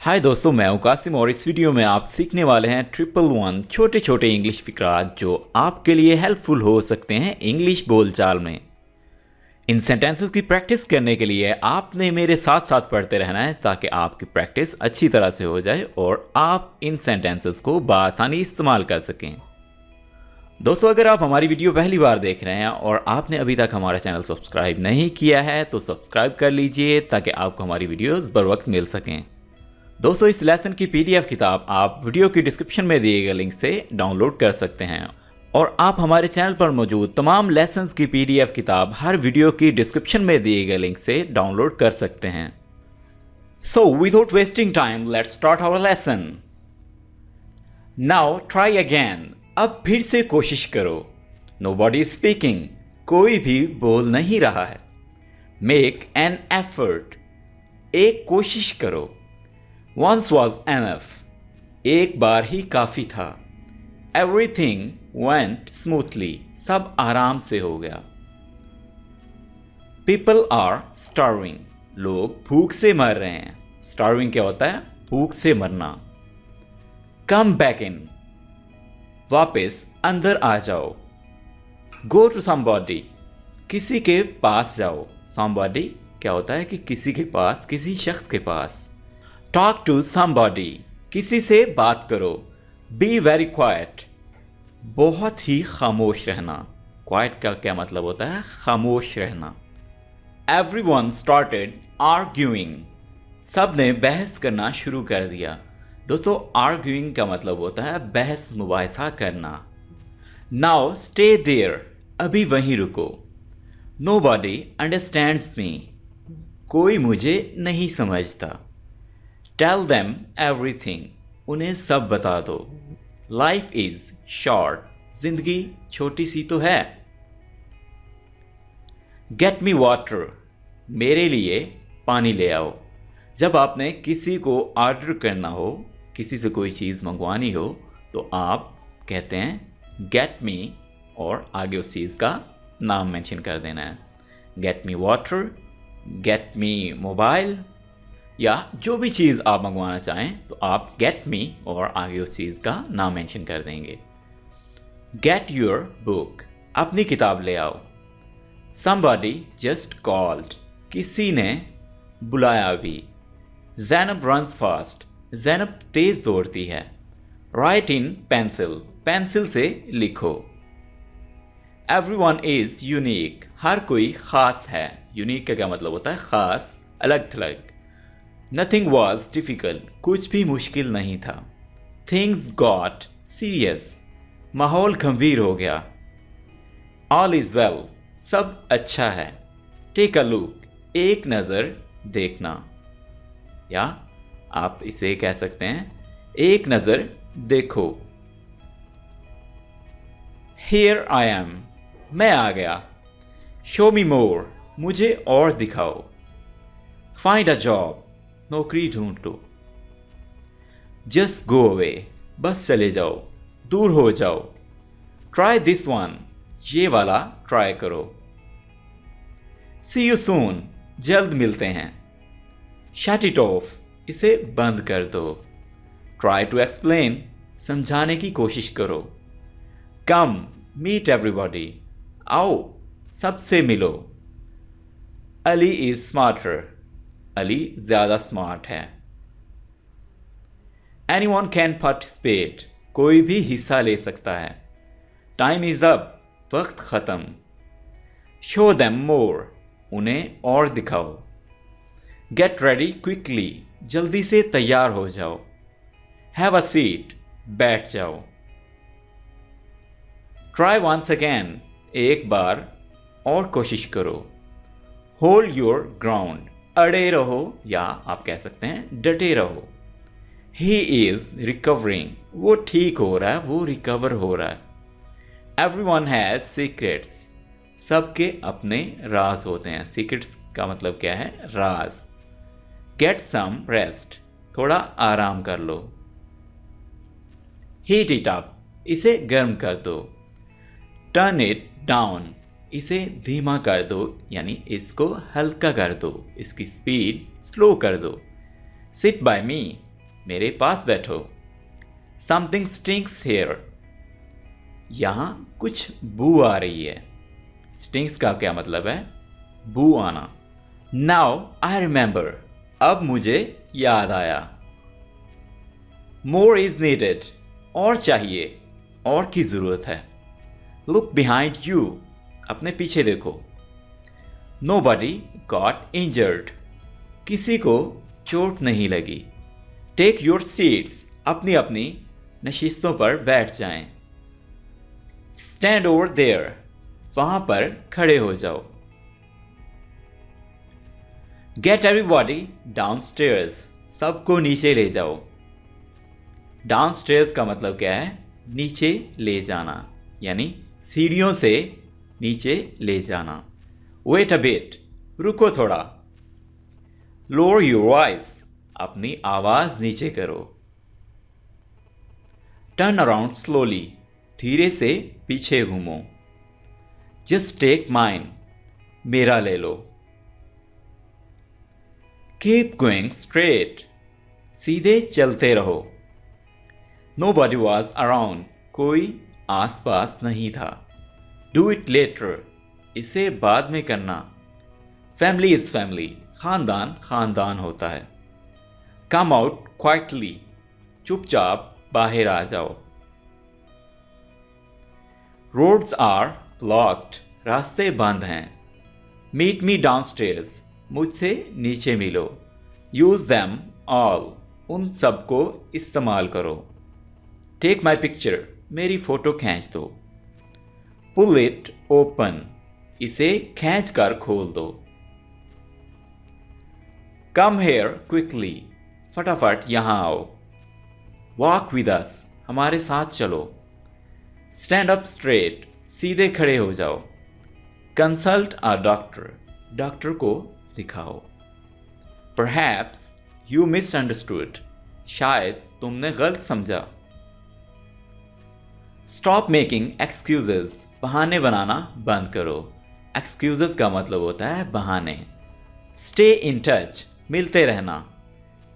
हाय दोस्तों, मैं हूं कासिम और इस वीडियो में आप सीखने वाले हैं 111 छोटे छोटे इंग्लिश फिक्रात जो आपके लिए हेल्पफुल हो सकते हैं इंग्लिश बोलचाल में। इन सेंटेंसेस की प्रैक्टिस करने के लिए आपने मेरे साथ साथ पढ़ते रहना है ताकि आपकी प्रैक्टिस अच्छी तरह से हो जाए और आप इन सेंटेंसेस को बआसानी इस्तेमाल कर सकें। दोस्तों, अगर आप हमारी वीडियो पहली बार देख रहे हैं और आपने अभी तक हमारा चैनल सब्सक्राइब नहीं किया है तो सब्सक्राइब कर लीजिए ताकि आपको हमारी वीडियोस बर वक्त मिल सकें। दोस्तों, इस लेसन की पीडीएफ किताब आप वीडियो की डिस्क्रिप्शन में दिए गए लिंक से डाउनलोड कर सकते हैं और आप हमारे चैनल पर मौजूद तमाम लेसन्स की पीडीएफ किताब हर वीडियो की डिस्क्रिप्शन में दिए गए लिंक से डाउनलोड कर सकते हैं। So without wasting time let's start our lesson. Now try again. अब फिर से कोशिश करो। Nobody is speaking. कोई भी बोल नहीं रहा है। Make an effort. एक कोशिश करो। Once was enough. एक बार ही काफ़ी था। Everything went smoothly. सब आराम से हो गया। People are starving. लोग भूख से मर रहे हैं। Starving क्या होता है? भूख से मरना। Come back in. वापस अंदर आ जाओ। Go to somebody. किसी के पास जाओ। Somebody क्या होता है कि किसी के पास, किसी शख्स के पास। Talk to somebody. किसी से बात करो। Be very quite. बहुत ही खामोश रहना। क्वाइट का क्या मतलब होता है? खामोश रहना। Everyone started arguing. सब ने बहस करना शुरू कर दिया। दोस्तों, arguing का मतलब होता है बहस मुबाहिसा करना। Now stay there. अभी वहीं रुको। Nobody understands me. कोई मुझे नहीं समझता। Tell them everything. उन्हें सब बता दो। Life is short. जिंदगी छोटी सी तो है। Get me water. मेरे लिए पानी ले आओ। जब आपने किसी को ऑर्डर करना हो, किसी से कोई चीज़ मंगवानी हो, तो आप कहते हैं get me और आगे उस चीज़ का नाम मेंशन कर देना है। Get me water, get me mobile, या जो भी चीज़ आप मंगवाना चाहें तो आप गेट मी और आगे उस चीज़ का नाम मेंशन कर देंगे। Get your book. अपनी किताब ले आओ। somebody just called. किसी ने बुलाया भी। Zainab runs fast. ज़ैनब तेज़ दौड़ती है। Write in pencil. पेंसिल से लिखो। Everyone is unique. हर कोई ख़ास है। यूनिक का क्या मतलब होता है? ख़ास, अलग थलग। Nothing was difficult. कुछ भी मुश्किल नहीं था। Things got serious. माहौल गंभीर हो गया। All is well. सब अच्छा है। Take a look. एक नज़र देखना। या आप इसे कह सकते हैं एक नज़र देखो। Here I am. मैं आ गया। Show me more. मुझे और दिखाओ। Find a job. नौकरी ढूंढ लो। Just go away. बस चले जाओ, दूर हो जाओ। Try this one. ये वाला ट्राई करो। See you soon. जल्द मिलते हैं। Shut it off. इसे बंद कर दो। Try to explain. समझाने की कोशिश करो। Come meet everybody. आओ सबसे मिलो। Ali is smarter. अली ज़्यादा स्मार्ट है। Anyone can participate. कोई भी हिस्सा ले सकता है। Time is up. वक्त ख़त्म। Show them more. उन्हें और दिखाओ। Get ready quickly. जल्दी से तैयार हो जाओ। Have a seat. बैठ जाओ। Try once again. एक बार और कोशिश करो। Hold your ground. अड़े रहो या आप कह सकते हैं डटे रहो। He is recovering. वो ठीक हो रहा है, वो रिकवर हो रहा है। Everyone has secrets. सबके अपने राज होते हैं। Secrets का मतलब क्या है? राज। Get some rest. थोड़ा आराम कर लो। Heat it up. इसे गर्म कर दो। Turn it down. इसे धीमा कर दो, यानी इसको हल्का कर दो, इसकी स्पीड स्लो कर दो। सिट बाय मी। मेरे पास बैठो। समथिंग स्टिंक्स हेयर, यहाँ कुछ बू आ रही है। स्टिंक्स का क्या मतलब है? बू आना। नाउ आई रिमेंबर, अब मुझे याद आया। मोर इज नीडेड, और चाहिए, और की जरूरत है। लुक बिहाइंड यू, अपने पीछे देखो। नोबडी गॉट इंजर्ड, किसी को चोट नहीं लगी। टेक योर सीट्स, अपनी अपनी नशिस्तों पर बैठ जाएं। स्टैंड ओवर देयर, वहां पर खड़े हो जाओ। गेट एवरीबॉडी डाउनस्टेयर्स, सबको नीचे ले जाओ। डाउनस्टेयर्स का मतलब क्या है? नीचे ले जाना, यानी सीढ़ियों से नीचे ले जाना। वेट अ बिट, रुको थोड़ा। लोअर योर वॉइस, अपनी आवाज नीचे करो। टर्न अराउंड स्लोली, धीरे से पीछे घूमो। जस्ट टेक माइन, मेरा ले लो। कीप गोइंग स्ट्रेट, सीधे चलते रहो। नोबडी वॉज अराउंड, कोई आसपास नहीं था। डू इट लेटर, इसे बाद में करना। फैमिली इज फैमिली, खानदान खानदान होता है। कम आउट क्वाइटली, चुपचाप बाहर आ जाओ। रोड्स आर ब्लॉक्ड, रास्ते बंद हैं। मीट मी डाउनस्टेयर्स, मुझसे नीचे मिलो। यूज दैम ऑल, उन सबको इस्तेमाल करो। टेक माई पिक्चर, मेरी फोटो खींच दो। पुल इट ओपन, इसे खींच कर खोल दो। कम हेयर क्विकली, फटाफट यहां आओ। वॉक विद अस, हमारे साथ चलो। स्टैंड अप स्ट्रेट, सीधे खड़े हो जाओ। कंसल्ट अ डॉक्टर, डॉक्टर को दिखाओ। परहैप्स यू मिसअंडरस्टूड, शायद तुमने गलत समझा। स्टॉप मेकिंग एक्सक्यूजेज, बहाने बनाना बंद करो। एक्सक्यूजेज का मतलब होता है बहाने। स्टे इन टच, मिलते रहना।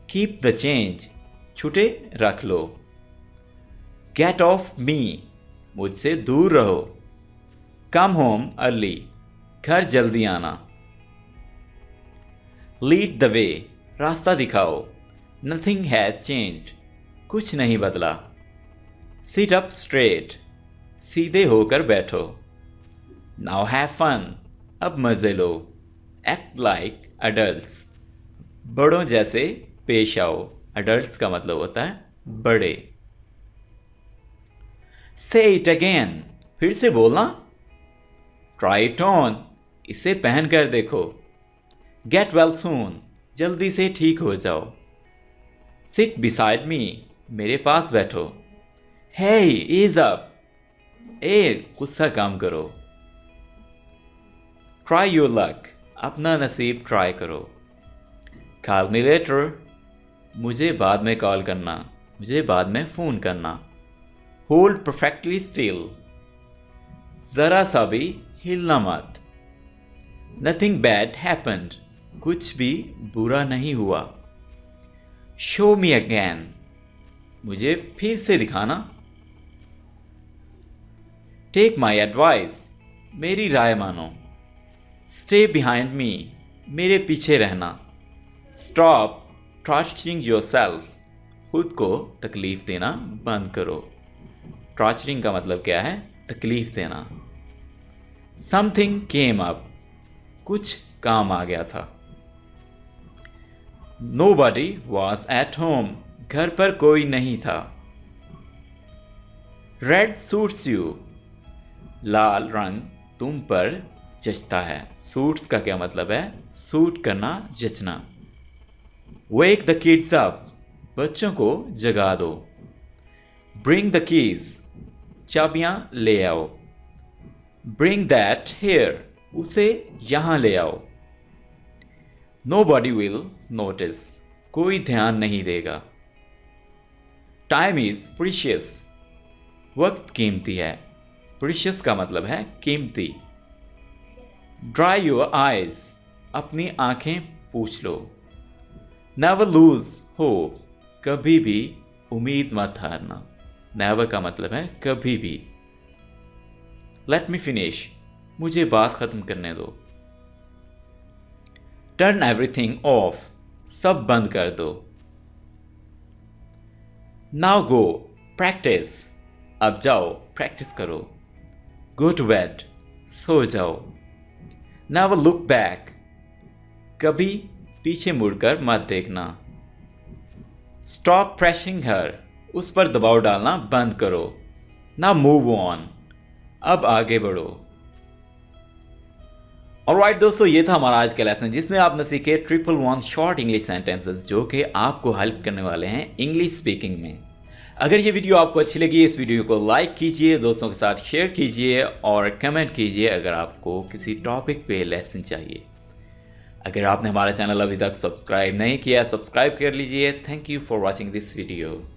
कीप द चेंज, छुटे रख लो। गेट ऑफ मी, मुझसे दूर रहो। कम होम अर्ली, घर जल्दी आना। लीड द वे, रास्ता दिखाओ। नथिंग हैज चेंज्ड, कुछ नहीं बदला। सिट अप स्ट्रेट, सीधे होकर बैठो। नाउ हैव फन, अब मजे लो। एक्ट लाइक अडल्ट्स, बड़ों जैसे पेश आओ। अडल्ट्स का मतलब होता है बड़े। से इट अगेन, फिर से बोलना। ट्राई इट ऑन, इसे पहन कर देखो। गेट वेल सून, जल्दी से ठीक हो जाओ। सिट बिसाइड मी, मेरे पास बैठो। हे ईज अप, गुस्सा काम करो। ट्राई योर लक, अपना नसीब ट्राई करो। कॉल मी लेटर, मुझे बाद में कॉल करना, मुझे बाद में फ़ोन करना। होल्ड परफेक्टली स्टिल, ज़रा सा भी हिलना मत। नथिंग बैड हैपेंड, कुछ भी बुरा नहीं हुआ। शो मी अगैन, मुझे फिर से दिखाना। टेक माई एडवाइस, मेरी राय मानो। स्टे बिहाइंड मी, मेरे पीछे रहना। स्टॉप टॉर्चरिंग योर सेल्फ, खुद को तकलीफ देना बंद करो। टॉर्चरिंग का मतलब क्या है? तकलीफ देना। समथिंग केम अप, कुछ काम आ गया था। नोबडी वॉज एट होम, घर पर कोई नहीं था। रेड सूट्स यू, लाल रंग तुम पर जचता है। सूट्स का क्या मतलब है? सूट करना, जचना। वेक द किड्स अप, बच्चों को जगा दो। ब्रिंग द कीज, चाबियां ले आओ। ब्रिंग दैट हियर, उसे यहां ले आओ। नोबडी विल नोटिस, कोई ध्यान नहीं देगा। टाइम इज प्रीशियस, वक्त कीमती है। प्रीशियस का मतलब है कीमती। ड्राई योर आइज, अपनी आंखें पूछ लो। नेवर लूज होप, कभी भी उम्मीद मत हारना। नेवर का मतलब है कभी भी। लेट मी फिनिश, मुझे बात खत्म करने दो। टर्न एवरीथिंग ऑफ, सब बंद कर दो। नाउ गो प्रैक्टिस, अब जाओ प्रैक्टिस करो। गो टू बेड, सो जाओ। नेवर लुक बैक, कभी पीछे मुड़कर मत देखना। स्टॉप प्रेशिंग हर, उस पर दबाव डालना बंद करो। ना मूव ऑन, अब आगे बढ़ो। ऑलराइट दोस्तों, ये था हमारा आज का लेसन जिसमें आपने सीखे 111 शॉर्ट इंग्लिश सेंटेंसेस जो कि आपको हेल्प करने वाले हैं इंग्लिश स्पीकिंग में। अगर ये वीडियो आपको अच्छी लगी, इस वीडियो को लाइक कीजिए, दोस्तों के साथ शेयर कीजिए और कमेंट कीजिए अगर आपको किसी टॉपिक पे लेसन चाहिए। अगर आपने हमारा चैनल अभी तक सब्सक्राइब नहीं किया, सब्सक्राइब कर लीजिए। Thank you for watching this video.